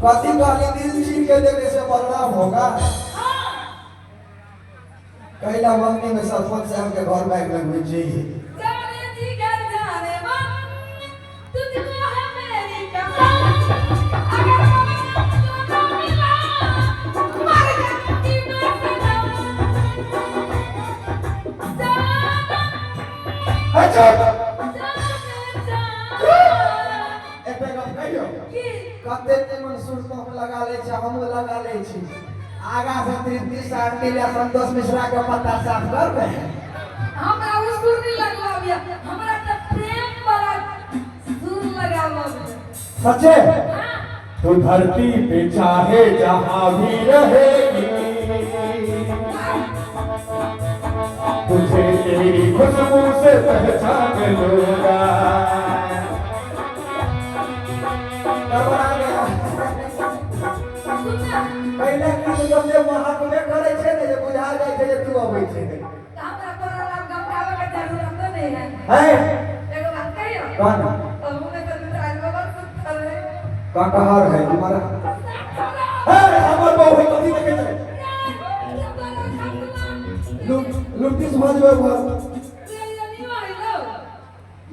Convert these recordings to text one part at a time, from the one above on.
कथी कहली दिल चीर के देने से बदनाम होगा। कहला मंगनी में सरपंच साहब के घर बैग लगवे चाहिए। जाने जी घर जाने मन तुझको है मेरी कसम अगर तो मिला मर जाती मैं सनम अच्छा कते निमन सुरत हम लगा ले छी, हम लगा ले छी। आगा से तृप्ति शांति या संतोष मिश्रा के पत्ता साफ करबे। हमरा उस सुर नहीं लगाबिया, हमरा त प्रेम वाला सुर लगाबिया। सच्चे हां तो धरती पे चाहे जहां भी रहेगी तुझे तेरी खुशबू से पहचान लूंगा। पहले की जब जे महात्मे करे छे ने जे बुझा जाय छे जे तू आबै छे हमरा तोरा नाम गमकावे के जरूरत नहीं है। एगो बात कहियो कौन हमने तो मित्रान को बस चल रे का कहर है तुम्हारा है हमर बहु कथि देखे लुटी समझ में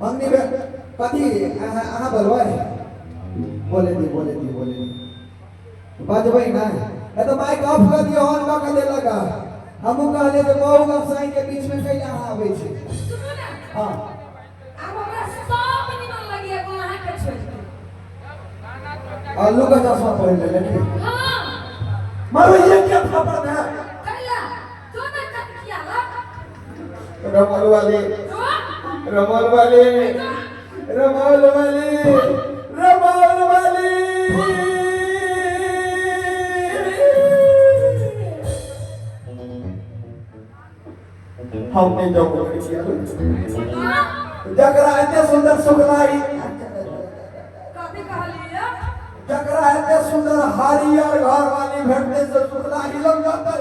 मंगनी में कथि आहा बोलबै बोले दी बाजबै ना ए तो माइक ऑफ कर दियो ऑन का दे लगा। हमहु कहले जे बहु का साई के बीच में कैला आबै छे। सुनो ना हां अब हमरा सब निमन लगिया को वहां के छोड़ आलू का चश्मा पहन ले लेके हां मारो ये क्या थप्पड़ है कैला जो ना कट किया ला रमल वाली रमल वाली हमने जो किया जकरा इतने सुंदर सुखलाई कथि कहलिया जकरा इतने सुंदर हरियर घर वाली भेटने से सुखलाई लग जाता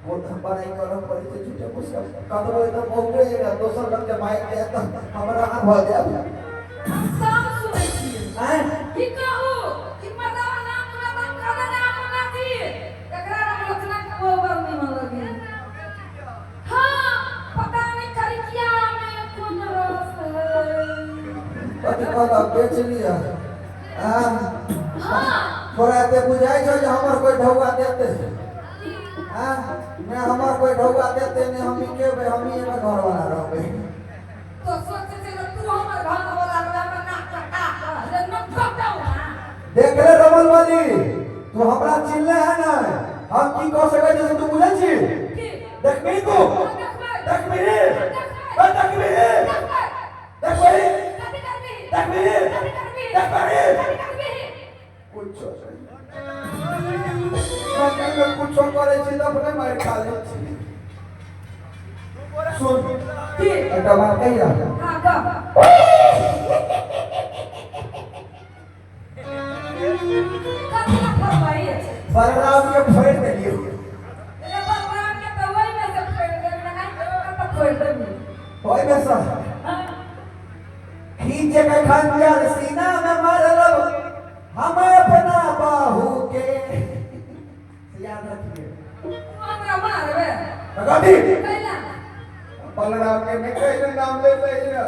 वो बड़ाई करम पड़ी से झूठे मुस्का कदरो इधर पहुंचे ना दोसर लग के माइक दे तो हमरा हाथ भ जाए सब सुनै छी हैं की कहू कि मर्दावा नाम खाना नाम ना थी एकरा नाम लोचना को ओवर निमन लगी। हां पता नहीं खरिकिया में कौन रस है कथि कहला बेच लिया हां थोड़ा ते बुझाई छ जे हमर कोई ढौआ देते हां मैं हमर कोई ढौआ देते ने हम के हम ही में घर वाला रहबे तो सोचे से तू हमर घर वाला रहा ना काटा रे न ठोकाऊ ना देख ले रमन वाली तू हमरा चिल्ले है ना हम की कह सके जे तू बुझै छी देखबी तू देखबी कुछ कुछ करे छी तब अपने मार खा ले छी सुन एक बात कहिया हां का कतना फरमाई बलराम के फोड़ देलियो रे भगवान के तो वही में से फोड़ दे ना तो फोड़ दे होय में सा खींच पीछे का खंजर सीना में मार लो हम अपना बाहू के याद रखिए हमरा मारबे कभी कैला बलराम के मैं कैसे नाम लेते